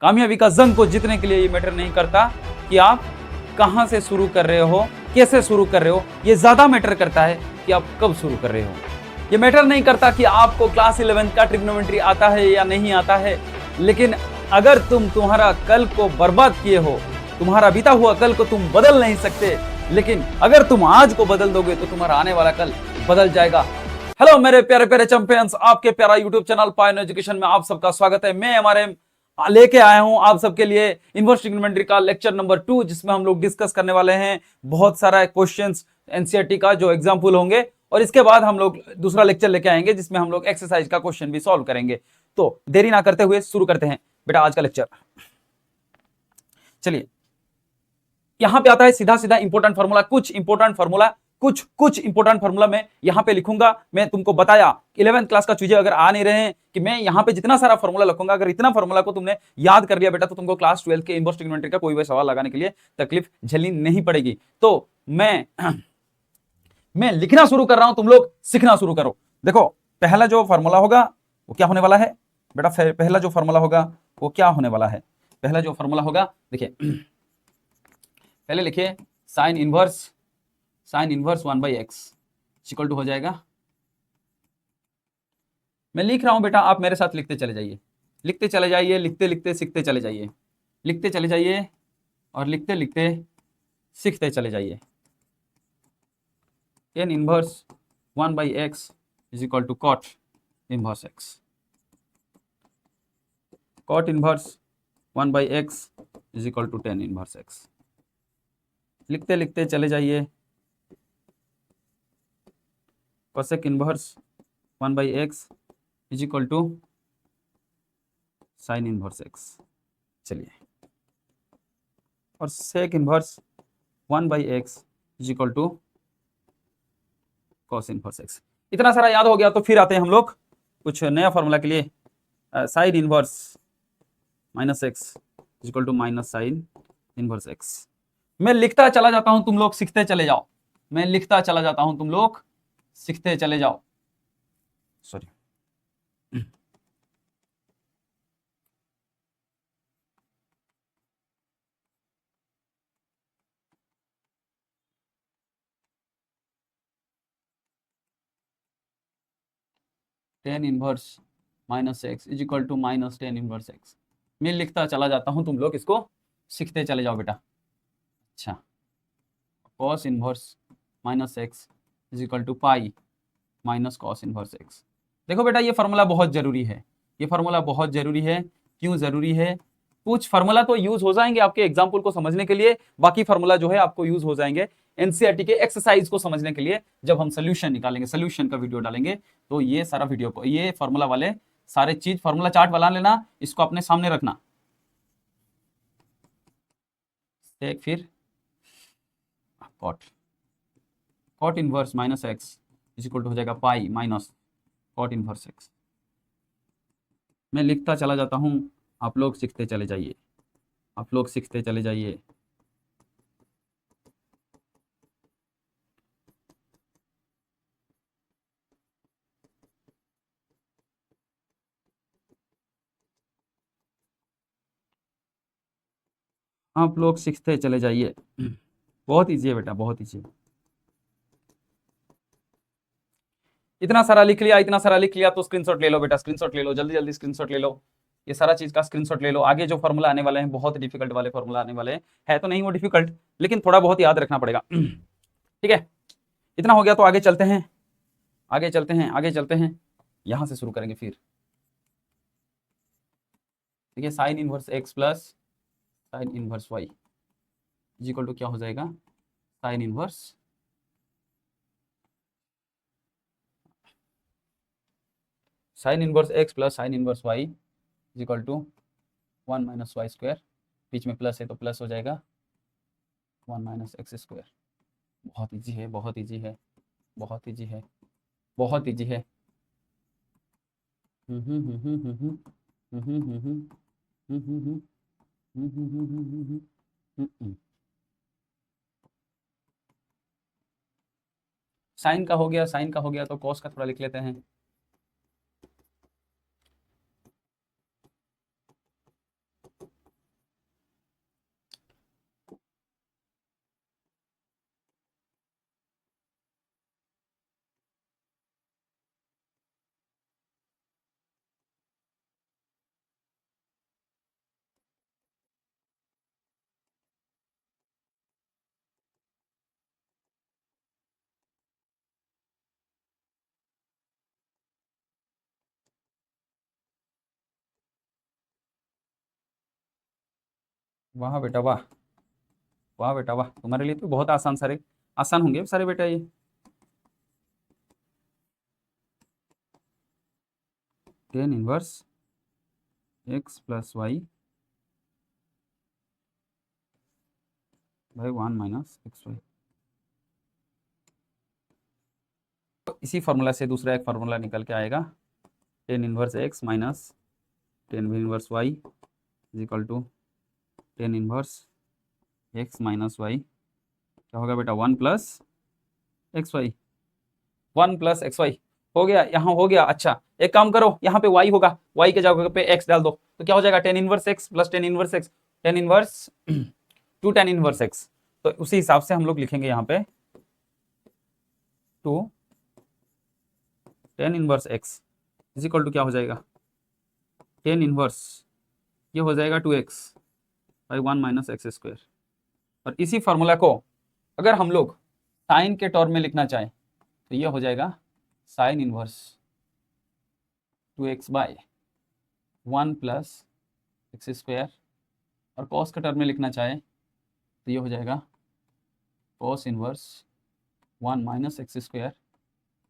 कामयाबी का जंग को जीतने के लिए ये मैटर नहीं करता कि आप कहां से शुरू कर रहे हो, कैसे शुरू कर रहे हो। ये ज्यादा मैटर करता है कि आप कब शुरू कर रहे हो। ये मैटर नहीं करता कि आपको क्लास 11 का ट्रिग्नोमेट्री आता है या नहीं आता है, लेकिन अगर तुम्हारा कल को बर्बाद किए हो, तुम्हारा बीता हुआ कल को तुम बदल नहीं सकते, लेकिन अगर तुम आज को बदल दोगे तो तुम्हारा आने वाला कल बदल जाएगा। हेलो मेरे प्यारे प्यारे चैंपियंस, आपके प्यारा यूट्यूब चैनल पायोनियर एजुकेशन में आप सबका स्वागत है। मैं हमारे लेके आया हूं आप सबके लिए इनवर्स ट्रिग्नोमेट्री का लेक्चर नंबर 2, जिसमें हम लोग डिस्कस करने वाले हैं बहुत सारा क्वेश्चंस एनसीईआरटी का जो एग्जाम्पल होंगे, और इसके बाद हम लोग दूसरा लेक्चर लेके आएंगे जिसमें हम लोग एक्सरसाइज का क्वेश्चन भी सॉल्व करेंगे। तो देरी ना करते हुए शुरू करते हैं बेटा आज का लेक्चर। चलिए, यहां पे आता है सीधा सीधा इंपॉर्टेंट फार्मूला। कुछ इंपॉर्टेंट फार्मूला मैं यहां पे लिखूंगा। मैं तुमको बताया 11th क्लास का चीजें अगर आ नहीं रहे हैं कि मैं यहां पे जितना सारा फार्मूला लिखूंगा, अगर इतना फार्मूला को तुमने याद कर लिया बेटा तो तुमको क्लास 12 के इनवर्स ट्रिग्नोमेट्री का कोई भी सवाल लगाने के लिए तकलीफ झेलनी नहीं पड़ेगी। तो मैं लिखना शुरू कर रहा हूं, तुम लोग सीखना शुरू करो। देखो, पहला जो फार्मूला होगा वो क्या होने वाला है बेटा? पहला जो फार्मूला होगा वो क्या होने वाला है? पहला जो फार्मूला होगा, देखिए पहले लिखिए sine inverse 1/x equal to हो जाएगा। मैं लिख रहा हूं बेटा, आप मेरे साथ लिखते चले जाइए, लिखते लिखते सीखते चले जाइए, लिखते चले जाइए और लिखते लिखते सीखते चले जाइए। tan inverse 1/x is equal to cot inverse x। cot inverse 1/x is equal to tan inverse x। लिखते लिखते चले जाइए। cosec inverse 1/x is equal to sine inverse x। चलिए, और sec inverse 1/x is equal to cos inverse x। इतना सारा याद हो गया तो फिर आते हैं हम लोग कुछ नया फॉर्मूला के लिए। Sine inverse -x is equal to minus sine inverse x। मैं लिखता चला जाता हूं, तुम लोग सीखते चले जाओ। मैं लिखता चला जाता हूं, तुम लोग सीखते चले जाओ। Sorry, tan inverse -x is equal to minus tan inverse x। मैं लिखता चला जाता हूं, तुम लोग इसको सीखते चले जाओ बेटा। अच्छा, cos inverse -x is equal to pi minus cos inverse x। देखो बेटा, ये फार्मूला बहुत जरूरी है, ये फार्मूला बहुत जरूरी है। क्यों जरूरी है? कुछ फार्मूला तो यूज हो जाएंगे आपके एग्जाम्पल को समझने के लिए, बाकी फार्मूला जो है आपको यूज हो जाएंगे एनसीईआरटी के एक्सरसाइज को समझने के लिए। जब हम सोल्यूशन निकालेंगे, सोल्यूशन का वीडियो डालेंगे, तो ये सारा वीडियो को, ये फार्मूला वाले सारे चीज, फार्मूला चार्ट बना लेना, इसको अपने सामने रखना। फिर cot inverse -x is equal to हो जाएगा pi minus cot inverse x। मैं लिखता चला जाता हूं, आप लोग सीखते चले जाइए, आप लोग सीखते चले जाइए। आप लोग सीखते चले जाइए। बहुत ईजी है बेटा, बहुत ईजी है। इतना सारा लिख लिया, इतना सारा लिख लिया तो स्क्रीनशॉट ले लो बेटा, स्क्रीनशॉट ले लो, जल्दी जल्दी स्क्रीनशॉट ले लो। ये सारा चीज का स्क्रीनशॉट ले लो। आगे जो फॉर्मूला आने वाले हैं बहुत डिफिकल्ट वाले फॉर्मूला आने वाले हैं, है तो नहीं वो डिफिकल्ट, लेकिन थोड़ा बहुत याद रखना पड़ेगा। ठीक है, इतना हो गया तो आगे चलते हैं, आगे चलते हैं, आगे चलते हैं। यहां से शुरू करेंगे फिर। देखिए, sine inverse x plus sine inverse y is equal to क्या हो जाएगा? Sine inverse x plus sine inverse y is equal to 1 minus y square. बीच में प्लस है तो प्लस हो जाएगा 1 माइनस एक्स स्क्वायर। बहुत ईजी है, बहुत ईजी है, बहुत ईजी है, बहुत ईजी है। साइन का हो गया, साइन का हो गया तो कॉस का थोड़ा लिख लेते हैं। वाह बेटा वाह, वाह बेटा वाह, तुम्हारे लिए तो बहुत आसान, सारे आसान होंगे सारे बेटा ये। Tan inverse x plus y by 1 - XY। तो इसी फार्मूला से दूसरा एक फार्मूला निकल के आएगा, tan inverse x minus tan inverse y is equal to tan inverse x minus y. क्या होगा बेटा, 1 + XY। 1 + XY हो गया, यहाँ हो गया। अच्छा एक काम करो, यहाँ पे y होगा, y के जगह पे x डाल दो, तो क्या हो जाएगा, tan inverse x plus tan inverse x, tan inverse two tan inverse x. तो उसी हिसाब से हम लोग लिखेंगे यहाँ पे two tan inverse x is equal to क्या हो जाएगा, टेन इनवर्स, ये हो जाएगा 2x बाई 1 - x²। और इसी फार्मूला को अगर हम लोग साइन के टर्म में लिखना चाहें तो ये हो जाएगा sine inverse 2x by 1 + x²। और कॉस के टर्म में लिखना चाहें तो ये हो जाएगा cos inverse 1 - x²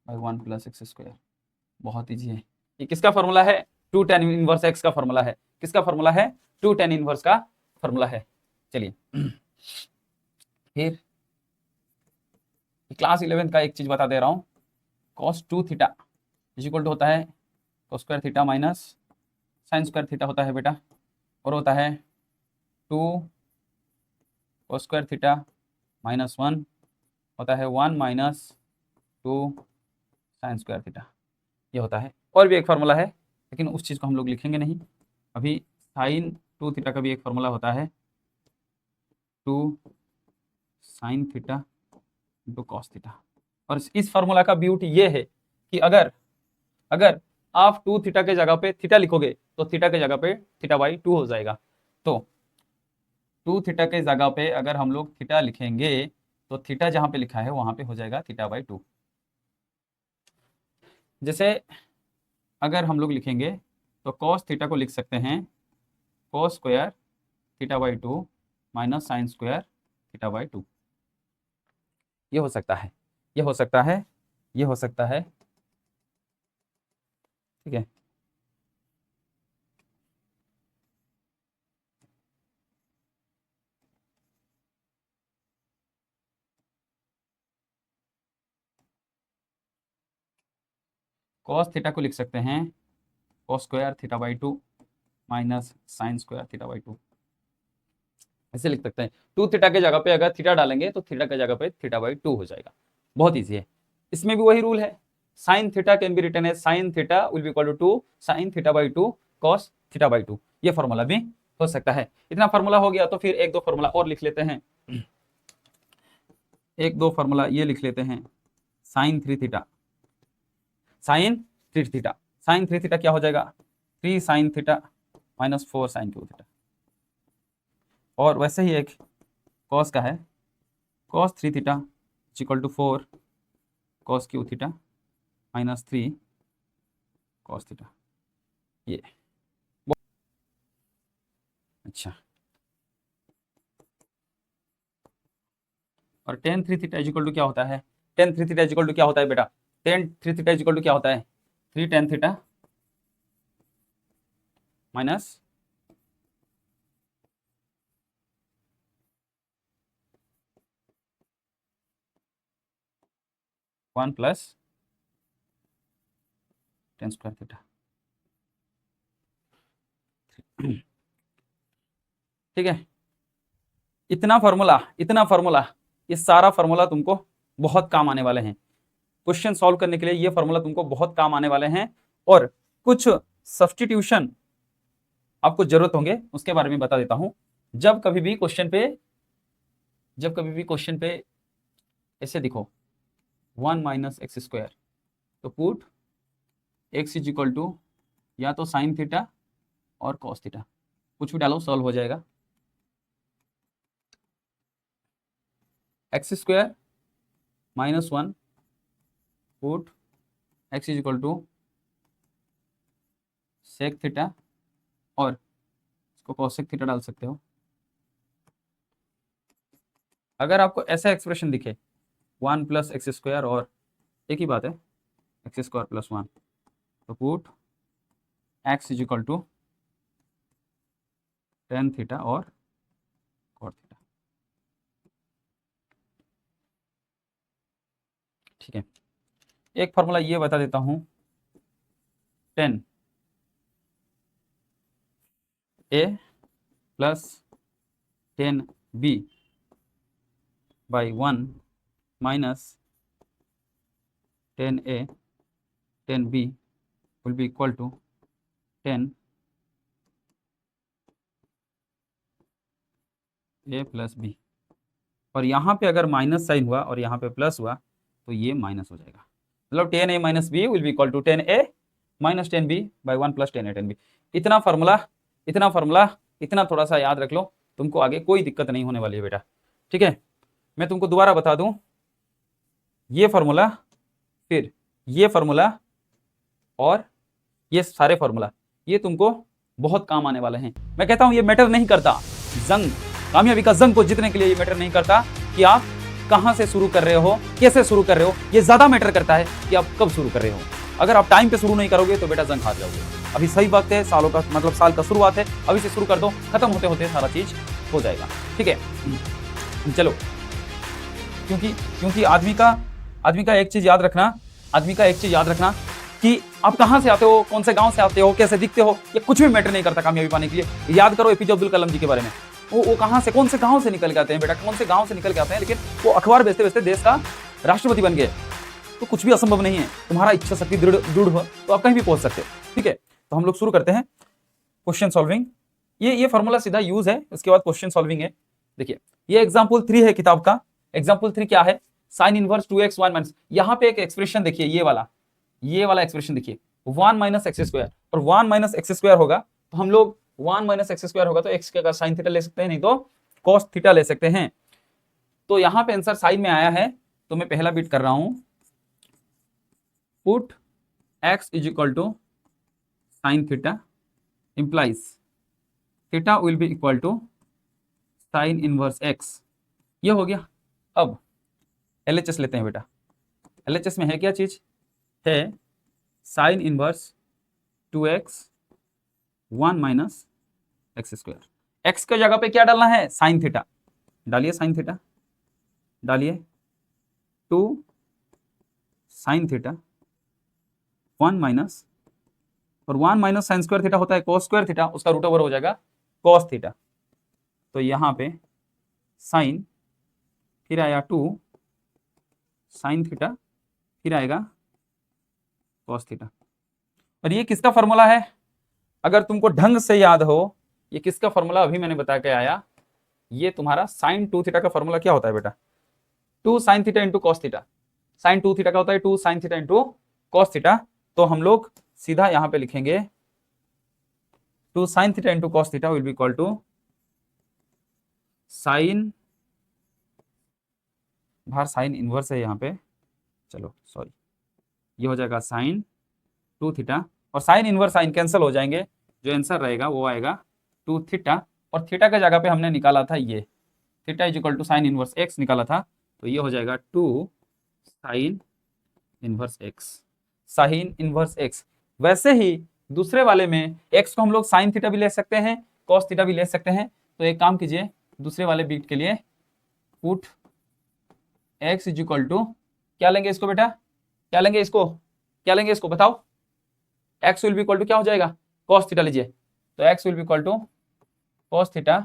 by 1 + x²। बहुत ईजी है। ये किसका फॉर्मूला है, टू टेन इनवर्स एक्स का फॉर्मूला है। किसका फॉर्मूला है, टू टेन इनवर्स का फॉर्मूला है। चलिए फिर क्लास 11 का एक चीज बता दे रहा हूँ, cos 2 theta is equal to होता है cos² theta minus sin² theta होता है बेटा, और होता है 2 cos² थीटा माइनस 1 होता है 1 - 2 sin² थीटा, ये होता है। और भी एक फार्मूला है लेकिन उस चीज़ को हम लोग लिखेंगे नहीं अभी। साइन 2 थीटा का भी एक फार्मूला होता है 2 sin theta into cos theta. और इस फार्मूला का ब्यूटी ये है कि अगर अगर आप 2 थीटा के जगह पे थीटा लिखोगे तो थीटा के जगह पे थीटा बाई 2 हो जाएगा। तो 2 थीटा के जगह पे अगर हम लोग थीटा लिखेंगे तो थीटा जहां पे लिखा है वहां पे हो जाएगा थीटा बाई 2। जैसे अगर हम लोग लिखेंगे तो कॉस थीटा को लिख सकते हैं cos square theta by 2 minus sine square theta by 2। ये हो सकता है, ये हो सकता है, ये हो सकता है, ठीक है। कॉस थीटा को लिख सकते हैं cos square theta by 2 minus sine square theta by 2, ऐसे लिख सकते हैं। 2 थीटा के जगह पे अगर थीटा डालेंगे तो थीटा के जगह पे थीटा बाई 2 हो जाएगा। बहुत ईजी है। इसमें भी वही रूल है, sine theta can be written as sine theta will be equal to 2 sine theta by 2 cos theta by 2। ये फॉर्मूला भी हो सकता है। इतना फॉर्मूला हो गया तो फिर एक दो फॉर्मूला और लिख लेते हैं। एक दो फॉर्मूला ये लिख लेते हैं, sine 3 theta, sine 3 theta, sine 3 theta क्या हो जाएगा, 3 sine theta minus 4 sine cube theta. और वैसे ही एक कॉस का है, cos 3 theta equal to 4 cos cube theta minus 3 cos theta. ये अच्छा, और टेन 3 थीटा इक्वल टू क्या होता है, टेन 3 थीटा इक्वल टू क्या होता है बेटा, टेन 3 थीटा इक्वल टू क्या होता है, 3 tan theta minus 1 plus ten square theta. ठीक है, इतना फार्मूला, इतना फार्मूला, ये सारा फार्मूला तुमको बहुत काम आने वाले हैं। क्वेश्चन सॉल्व करने के लिए ये फार्मूला तुमको बहुत काम आने वाले हैं। और कुछ सब्स्टिट्यूशन आपको जरूरत होंगे, उसके बारे में बता देता हूं। जब कभी भी क्वेश्चन पे, जब कभी भी क्वेश्चन पे ऐसे दिखो 1 - x², तो put x is equal to या तो साइन थीटा और कॉस थीटा, कुछ भी डालो सॉल्व हो जाएगा। x² minus 1 put x is equal to sec theta, और इसको कॉसेक थीटा डाल सकते हो, अगर आपको ऐसा एक्सप्रेशन दिखे 1 प्लस एक्स स्क्वायर, और एक ही बात है एक्स स्क्वायर प्लस 1, तो put x is equal to tan theta और कॉट थीटा। ठीक है, एक फॉर्मूला ये बता देता हूं, 10 a plus 10 b by 1 minus 10 a 10 b will be equal to 10 a plus b. और यहाँ पे अगर माइनस साइन हुआ और यहाँ पे प्लस हुआ तो ये माइनस हो जाएगा, मतलब 10 a minus b will be equal to 10 a minus 10 b by 1 plus 10 a 10 b. इतना फार्मूला इतना थोड़ा सा याद रख लो, तुमको आगे कोई दिक्कत नहीं होने वाली है बेटा। ठीक है, मैं तुमको दोबारा बता दूं, ये फार्मूला, फिर ये फार्मूला और ये सारे फार्मूला ये तुमको बहुत काम आने वाले हैं। मैं कहता हूं ये मैटर नहीं करता, जंग, कामयाबी का जंग को जीतने के लिए ये मैटर नहीं करता कि आप कहां से शुरू कर रहे हो, कैसे शुरू कर रहे हो, ये ज्यादा मैटर करता है कि आप कब शुरू कर रहे हो। अगर आप टाइम पे शुरू नहीं करोगे तो बेटा जंग हार जाओगे। अभी सही वक्त है, सालों का मतलब साल का शुरुआत है, अभी से शुरू कर दो, खत्म होते होते सारा चीज हो जाएगा। ठीक है, चलो, क्योंकि आदमी का एक चीज याद रखना, कि आप कहां से आते हो, कौन से गांव से आते हो, कैसे दिखते हो, ये कुछ भी मैटर नहीं करता कामयाबी पाने के लिए। याद करो एपीजे अब्दुल कलाम जी के बारे में, वो कहां से, कौन से गांव से निकल के आते हैं बेटा, कौन से गांव से निकल के आते हैं, लेकिन वो अखबार बेचते बेचते देश का राष्ट्रपति बन गए। तो कुछ भी असंभव नहीं है, तुम्हारा इच्छा शक्ति दृढ़ हो तो आप कहीं भी पहुंच सकते हो। ठीक है, तो हम लोग शुरू करते हैं क्वेश्चन सॉल्विंग। ये फॉर्मूला सीधा यूज है, उसके बाद क्वेश्चन सॉल्विंग है। देखिए, ये एग्जाम्पल 3 है किताब का। एग्जाम्पल 3 क्या है, साइन इनवर्स 2x 1 माइनस, यहाँ पे एक एक्सप्रेशन देखिए, ये वाला एक्सप्रेशन देखिए, 1 माइनस एक्स स्क्वायर, और 1 माइनस एक्स स्क्वायर होगा तो हम लोग 1 माइनस एक्स स्क्वायर होगा तो एक्स का साइन थीटा ले सकते हैं, नहीं तो कॉस थीटा ले सकते हैं। तो यहाँ पे आंसर साइन में आया है, तो मैं पहला बिट कर रहा हूं, put x is equal to sine theta implies theta will be equal to sine inverse x। ये हो गया। अब LHS लेते हैं बेटा। LHS में है क्या चीज, है sine inverse 2x 1 minus x square. X के जगह पे क्या डालना है, साइन थीटा डालिए, साइन थीटा डालिए, 2 साइन थीटा 1 माइनस, और 1 माइनस साइन स्क्वायर थीटा होता है कोस स्क्वायर थीटा, उसका रूट ओवर हो जाएगा कॉस थीटा। तो यहाँ पे साइन, फिर आया 2 साइन थीटा, फिर आएगा कॉस थीटा। और ये किसका फॉर्मूला है, अगर तुमको ढंग से याद हो, ये किसका फॉर्मूला अभी मैंने बता के आया, ये तुम्हारा साइन 2 थीटा का फॉर्मूला क्या होता है बेटा, 2 sine theta into cos theta. Sine 2 theta का होता है 2 sine theta into cos theta. तो हम लोग सीधा यहां पे लिखेंगे 2 sine theta into cos theta will be equal to sine, बाहर साइन इनवर्स है यहाँ पे, चलो सॉरी, ये हो जाएगा साइन 2 थीटा, और साइन इनवर्स साइन कैंसिल हो जाएंगे, जो आंसर रहेगा वो आएगा 2 थीटा, और थीटा के जगह पे हमने निकाला था ये theta is equal to sine inverse x निकाला था, तो ये हो जाएगा 2 sine inverse x, sine inverse x. वैसे ही दूसरे वाले में एक्स को हम लोग साइन थीटा भी ले सकते हैं, कॉस थीटा भी ले सकते हैं। तो एक काम कीजिए, दूसरे वाले बीट के लिए put x is equal to, क्या लेंगे इसको बेटा, क्या लेंगे इसको बताओ, x will be equal to क्या हो जाएगा, कॉस थीटा लीजिए, तो x will be equal to cos theta,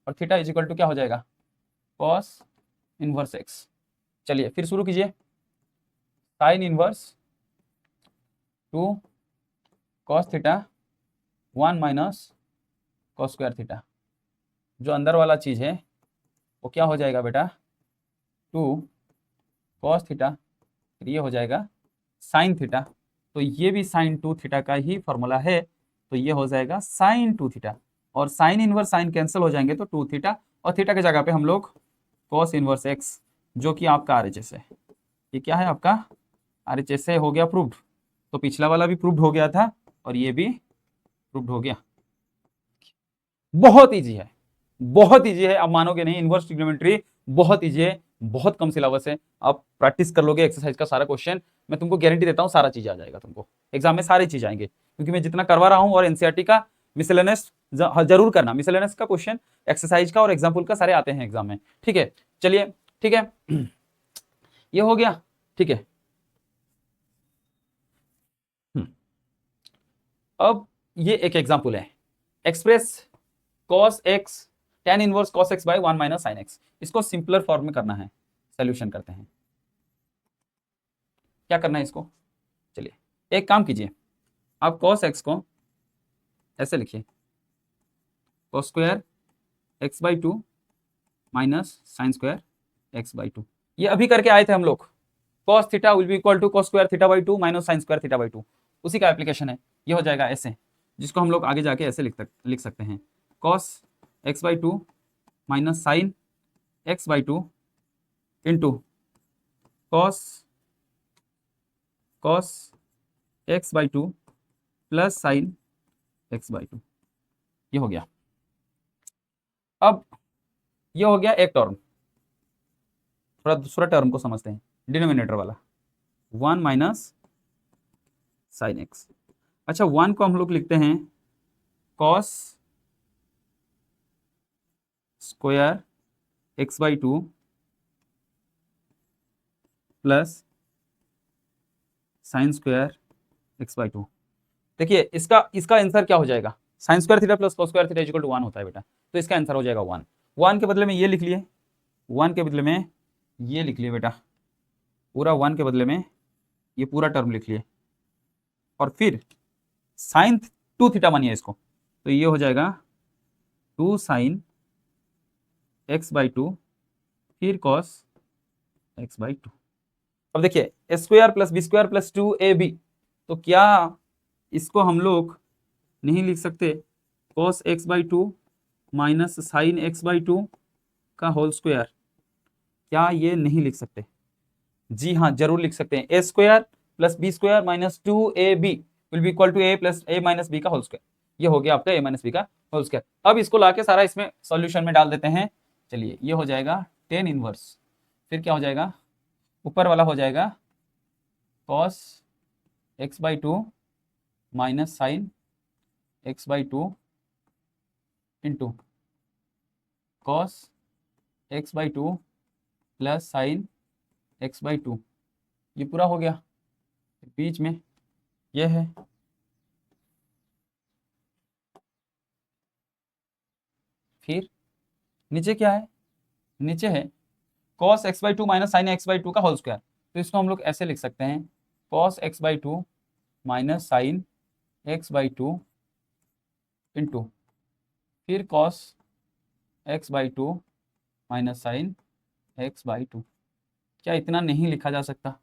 और थीटा इज इक्वल टू क्या हो जाएगा, कॉस इनवर्स एक्स। चलिए फिर शुरू कीजिए, sine inverse 2 cos theta 1 minus cos square theta, जो अंदर वाला चीज है वो क्या हो जाएगा बेटा, 2 कॉस थीटा, फिर ये हो जाएगा साइन थीटा, तो ये भी साइन 2 थीटा का ही फॉर्मूला है, तो ये हो जाएगा साइन 2 थीटा, और साइन इनवर्स साइन कैंसिल हो जाएंगे तो 2 थीटा, और थीटा के जगह पे हम लोग कॉस इनवर्स एक्स, जो कि आपका RHS है। ये क्या है आपका RHS है, हो गया प्रूव्ड। तो पिछला वाला भी प्रूव्ड हो गया था और ये भी प्रूव्ड हो गया। बहुत इजी है, बहुत इजी है, आप मानोगे नहीं, इनवर्स ट्रिग्नोमेट्री बहुत ईजी है, बहुत कम सिलेबस है। आप प्रैक्टिस कर लोगे एक्सरसाइज का सारा क्वेश्चन, मैं तुमको गारंटी देता हूँ सारा चीज आ जाएगा तुमको एग्जाम में, सारी चीज आएंगे, क्योंकि मैं जितना करवा रहा हूँ। और एनसीईआरटी का मिसलेनियस जरूर करना, मिसलेनियस का क्वेश्चन, एक्सरसाइज का और एग्जाम्पल का सारे आते हैं एग्जाम में, ठीक है। चलिए ठीक है, ये हो गया, ठीक है। अब ये एक एग्जाम्पल है, express cos x tan inverse cos x by 1 minus sin x। इसको सिंपलर फॉर्म में करना है, सोल्यूशन करते हैं। क्या करना है इसको, चलिए एक काम कीजिए, आप cos x को ऐसे लिखिए, cos square x by 2 minus sine square x by 2। ये अभी करके आए थे हम लोग, cos theta will be equal to cos square theta by 2 minus sine square theta by 2, उसी का एप्लीकेशन है। ये हो जाएगा ऐसे, जिसको हम लोग आगे जाके ऐसे लिख सकते हैं, cos x by 2 minus sine x by 2 into cos x by 2 plus sine x by 2। ये हो गया। अब ये हो गया एक टर्म, थोड़ा दूसरा टर्म को समझते हैं, डिनोमिनेटर वाला 1 माइनस साइन एक्स। अच्छा 1 को हम लोग लिखते हैं cos square x by 2 plus sine square x by 2। देखिए इसका आंसर क्या हो जाएगा, sine square theta plus cos square theta equal to 1 होता है बेटा, तो इसका आंसर हो जाएगा 1। 1 के बदले में ये लिख लिए, 1 के बदले में ये लिख लिए बेटा, पूरा 1 के बदले में ये पूरा टर्म लिख लिए, और फिर साइन 2 थीटा मानिए इसको, तो ये हो जाएगा 2 साइन x बाई 2 फिर cos x बाई 2। अब देखिए a square plus b square plus 2ab, तो क्या इसको हम लोग नहीं लिख सकते cos x by 2 minus sine x by 2 का होल स्क्वायर, क्या ये नहीं लिख सकते? जी हाँ जरूर लिख सकते हैं। A square plus b square minus 2ab will be equal to a plus a minus b का होल स्क्वायर। ये हो गया आपका ए माइनस बी का होल स्क्वायर। अब इसको लाके सारा इसमें सॉल्यूशन में डाल देते हैं। चलिए ये हो जाएगा tan इनवर्स, फिर क्या हो जाएगा, ऊपर वाला हो जाएगा cos x by 2 minus sine x by 2 into cos x by 2 plus sine x by 2। ये पूरा हो गया, बीच में ये है, फिर नीचे क्या है, नीचे है cos x by 2 minus sine x by 2 का होल स्क्वायर, तो इसको हम लोग ऐसे लिख सकते हैं cos x by 2 minus sine x by 2 into फिर cos x by 2 minus sine x by 2। क्या इतना नहीं लिखा जा सकता?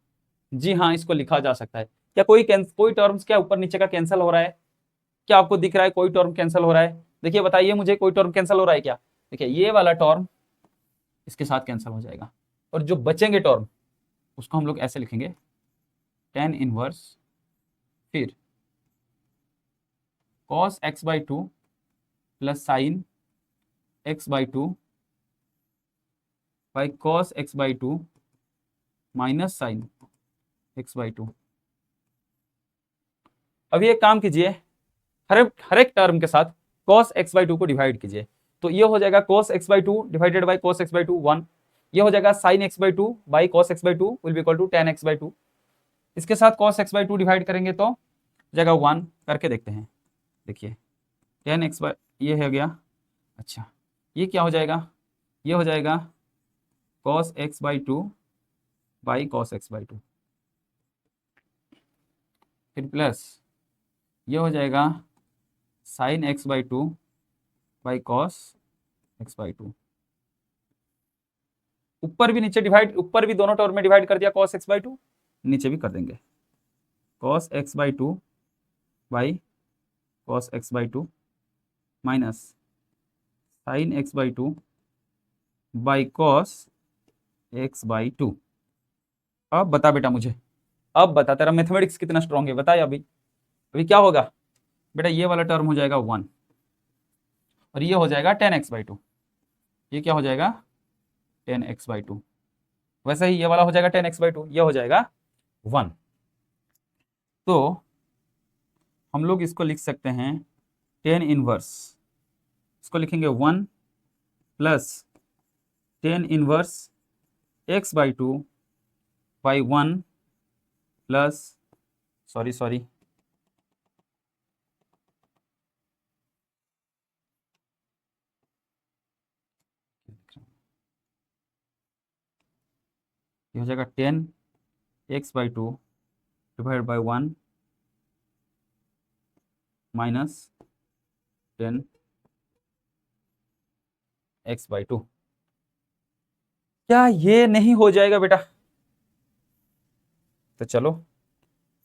जी हाँ इसको लिखा जा सकता है। क्या कोई टर्म्स क्या ऊपर नीचे का कैंसिल हो रहा है? क्या आपको दिख रहा है कोई टर्म कैंसिल हो रहा है? देखिए बताइए मुझे, कोई टर्म कैंसिल हो रहा है क्या? देखिए ये वाला टर्म इसके साथ कैंसिल हो जाएगा, और जो बचेंगे टर्म उसको हम लोग ऐसे लिखेंगे tan इनवर्स फिर cos x by 2 plus sine x by 2 by cos x by 2 minus sine x by 2। अभी एक काम कीजिए, हर एक टर्म के साथ cos x बाई 2 को डिवाइड कीजिए, तो ये हो जाएगा cos x by 2 divided by cos x by 2 1। ये हो जाएगा sin x by 2 by cos x by 2 will be equal to tan x by 2। इसके साथ cos x बाई 2 डिवाइड करेंगे तो जगह 1 करके देखते हैं। देखिए tan x बाई, ये हो गया, अच्छा ये क्या हो जाएगा, ये हो जाएगा cos x by 2 by cos x by 2, फिर प्लस ये हो जाएगा sine x by 2 by cos x by 2। ऊपर भी नीचे डिवाइड, ऊपर भी दोनों टर्म में डिवाइड कर दिया cos x बाई 2, नीचे भी कर देंगे cos x by 2 by cos x by 2 minus sine x by 2 by cos x by 2। अब बता बेटा मुझे, अब बता तेरा मैथमेटिक्स कितना स्ट्रांग है, बताया अभी क्या होगा बेटा, ये वाला टर्म हो जाएगा 1 और ये हो जाएगा tan x बाई 2। ये क्या हो जाएगा 10x/2। वैसे ही ये वाला हो जाएगा 10x/2, ये हो जाएगा 1। तो हम लोग इसको लिख सकते हैं 10 इनवर्स, इसको लिखेंगे 1 plus 10 inverse x/2 by 1 plus sorry ये हो जाएगा 10x/2 divide by 1 minus 10x/2। क्या ये नहीं हो जाएगा बेटा? तो चलो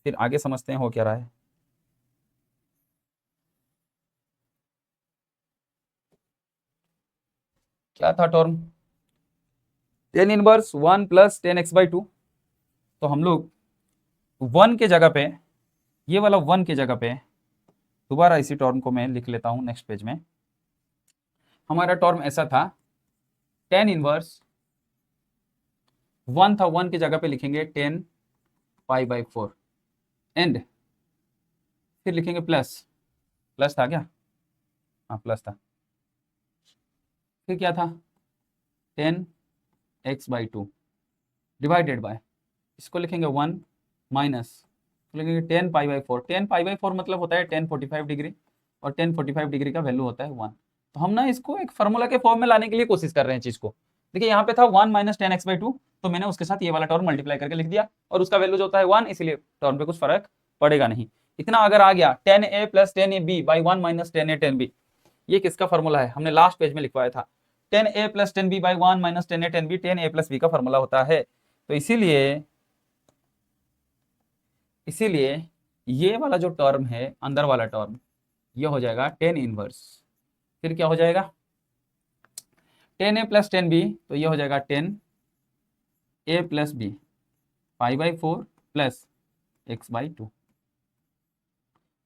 फिर आगे समझते हैं हो क्या रहा है। क्या था टर्म? 10 inverse 1 plus 10x/2। तो हम लोग 1 के जगह पे, ये वाला 1 के जगह पे दोबारा इसी टर्म को मैं लिख लेता हूं नेक्स्ट पेज में। हमारा टर्म ऐसा था 10 इनवर्स 1 था, 1 की जगह पे लिखेंगे 10π/4 एंड फिर लिखेंगे प्लस था क्या? हाँ प्लस था। फिर क्या था? 10x/2 डिवाइडेड बाय, इसको लिखेंगे 1 माइनस लिखेंगे 10π/4। 10π/4 मतलब होता है 1045 डिग्री, और 1045 डिग्री का वैल्यू होता है 1। तो हम ना इसको एक फार्मूला के फॉर्म में लाने के लिए कोशिश कर रहे हैं चीज को। देखिए यहाँ पे था 1 माइनस 10x/2, तो मैंने उसके साथ ये वाला टर्म मल्टीप्लाई करके लिख दिया, और उसका वैल्यू जो होता है 1, इसलिए टर्म पे कुछ फर्क पड़ेगा नहीं। इतना अगर आ गया 10a plus 10ab by 1 minus 10a 10b, ये किसका फॉर्मूला है? हमने लास्ट पेज में लिखवाया था 10a plus 10b by 1 minus 10a 10b 10a plus b का फॉर्मूला होता है। तो इसीलिए ये वाला जो टर्म है अंदर वाला टर्म, ये हो जाएगा 10 इनवर्स। फिर क्या हो जाएगा? 10a प्लस 10b, तो ये हो जाएगा 10a plus b π/4 plus x/2।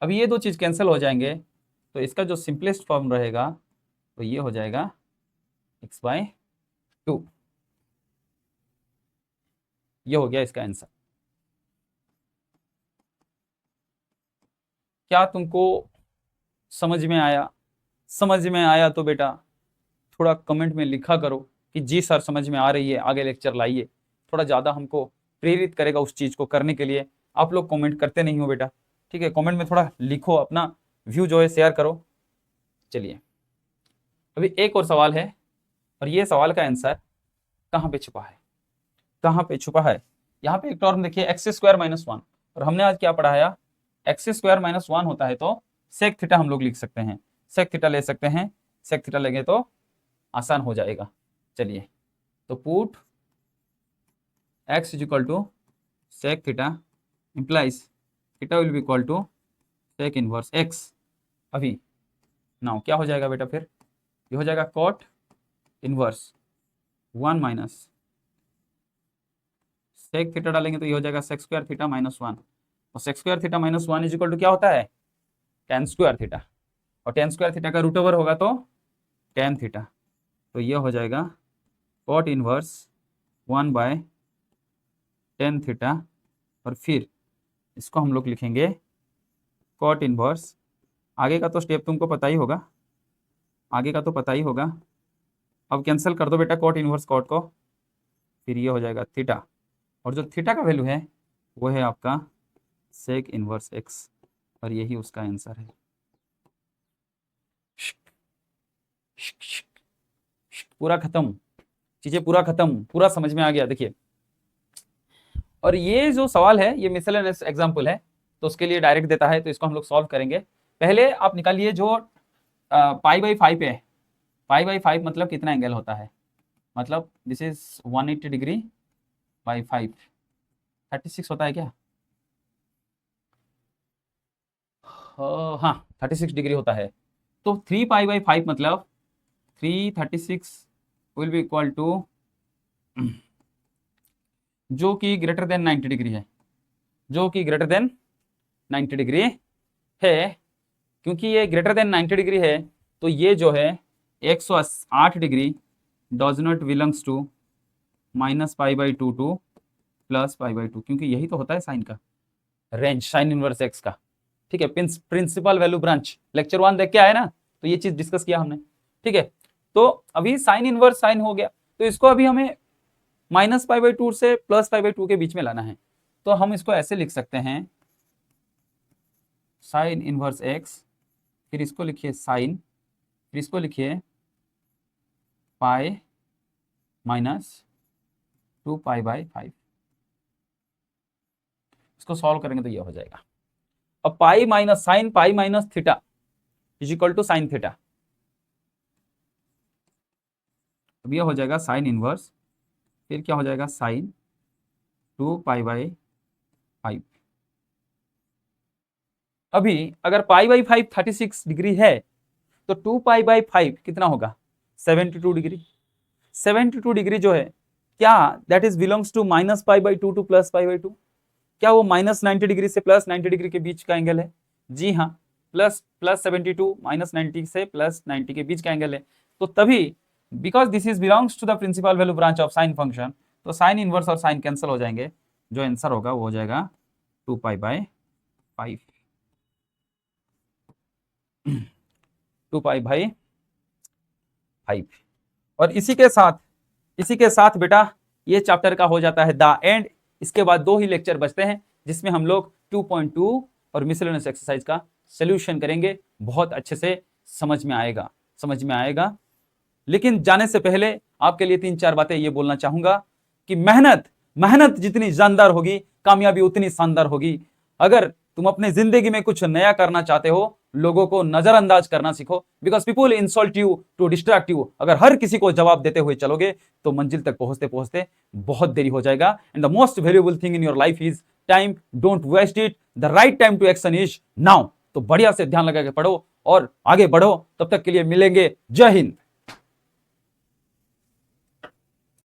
अब ये दो चीज कैंसिल हो जाएंगे, तो इसका जो सिंपलेस्ट फॉर्म रहेगा तो ये हो जाएगा x/2। ये हो गया इसका आंसर। क्या तुमको समझ में आया? समझ में आया तो बेटा थोड़ा कमेंट में लिखा करो कि जी सर समझ में आ रही है, आगे लेक्चर लाइए। थोड़ा ज़्यादा हमको प्रेरित करेगा उस चीज़ को करने के लिए। आप लोग कमेंट करते नहीं हो बेटा, ठीक है? कमेंट में थोड़ा लिखो, अपना व्यू जो है शेयर करो। चलिए अभी एक और सवाल है, और ये सवाल का आंसर कहाँ पे छुपा है? कहाँ पे छुपा है? यहाँ पे एक टर्म देखिए x² - 1, और हमने आज क्या पढ़ाया? x² - 1 होता है तो सेक थीटा हम लोग लिख सकते हैं, सेक थीटा ले सकते हैं। सेक थीटा लेंगे तो आसान हो जाएगा। चलिए तो put x = sec theta implies theta will be equal to sec inverse x। अभी नाउ क्या हो जाएगा बेटा? फिर ये हो जाएगा cot inverse 1 minus sec theta डालेंगे तो ये हो जाएगा sec² थीटा -1, और sec² theta -1 is equal to क्या होता है? tan² थीटा, और tan² थीटा का रूट ओवर होगा तो tan थीटा। तो ये हो जाएगा कॉट इनवर्स 1/tan थीटा, और फिर इसको हम लोग लिखेंगे कॉट इनवर्स। आगे का तो स्टेप तुमको पता ही होगा, आगे का तो पता ही होगा। अब कैंसिल कर दो बेटा कॉट इनवर्स कॉट को, फिर ये हो जाएगा थीटा, और जो थीटा का वैल्यू है वो है आपका सेक इनवर्स x, और यही उसका आंसर है। पूरा खत्म, चीजें पूरा खत्म, पूरा समझ में आ गया। देखिए, और ये जो सवाल है ये मिसलेनियस एग्जांपल है, तो उसके लिए डायरेक्ट देता है, तो इसको हम लोग सॉल्व करेंगे। पहले आप निकालिए जो π/5 है। π/5 मतलब कितना एंगल होता है? मतलब दिस इज 180 डिग्री बाई 5, 36 होता है क्या? हाँ 36 डिग्री होता है। तो 3π/5 मतलब 336 विल बी इक्वल टू, जो कि ग्रेटर देन 90 डिग्री है, जो कि ग्रेटर देन 90 डिग्री है। क्योंकि ये ग्रेटर देन 90 डिग्री है, तो ये जो है 108 degree does not belongs to -π/2 to +π/2, क्योंकि यही तो होता है साइन का रेंज, साइन इनवर्स एक्स का। ठीक है, प्रिंसिपल वैल्यू ब्रांच लेक्चर 1 देख के आए ना, तो ये चीज डिस्कस किया हमने। ठीक है, तो अभी साइन इनवर्स साइन हो गया, तो इसको अभी हमें -π/2 से +π/2 के बीच में लाना है। तो हम इसको ऐसे लिख सकते हैं, साइन इनवर्स एक्स, फिर इसको लिखिए साइन, फिर इसको लिखिए पाई -2π/5। इसको सॉल्व करेंगे तो ये हो जाएगा। अब pi minus sine pi minus theta is equal to sine theta. अब ये हो जाएगा साइन इनवर्स, फिर क्या हो जाएगा साइन 2π/5। अभी अगर π/5 36 डिग्री है तो 2π/5 कितना होगा 72 डिग्री। 72 डिग्री जो है क्या that is belongs to -π/2 to +π/2। क्या वो -90 डिग्री से +90 डिग्री के बीच का एंगल है? जी हाँ, +72 -90 से +90 के बीच का एंगल है। तो तभी because this is belongs to the principal value branch of sine function, तो साइन इनवर्स और साइन कैंसिल हो जाएंगे, जो आंसर होगा वो हो जाएगा 2π/5। 2π/5। और इसी के साथ बेटा ये चैप्टर का हो जाता है द एंड। इसके बाद 2 ही लेक्चर बचते हैं जिसमें हम लोग 2.2 और मिसलेनियस एक्सरसाइज का सॉल्यूशन करेंगे। बहुत अच्छे से समझ में आएगा। लेकिन जाने से पहले आपके लिए 3-4 बातें ये बोलना चाहूंगा कि मेहनत जितनी जानदार होगी, कामयाबी उतनी शानदार होगी। अगर तुम अपने जिंदगी में कुछ नया करना चाहते हो, लोगों को नजरअंदाज करना सीखो, because people insult you to distract you. अगर हर किसी को जवाब देते हुए चलोगे तो मंजिल तक पहुंचते पहुंचते बहुत देरी हो जाएगा। And the most valuable thing in your life is time, don't waste it, the right time to action is now. तो बढ़िया से ध्यान लगा के पढ़ो और आगे बढ़ो। तब तक के लिए मिलेंगे। जय हिंद।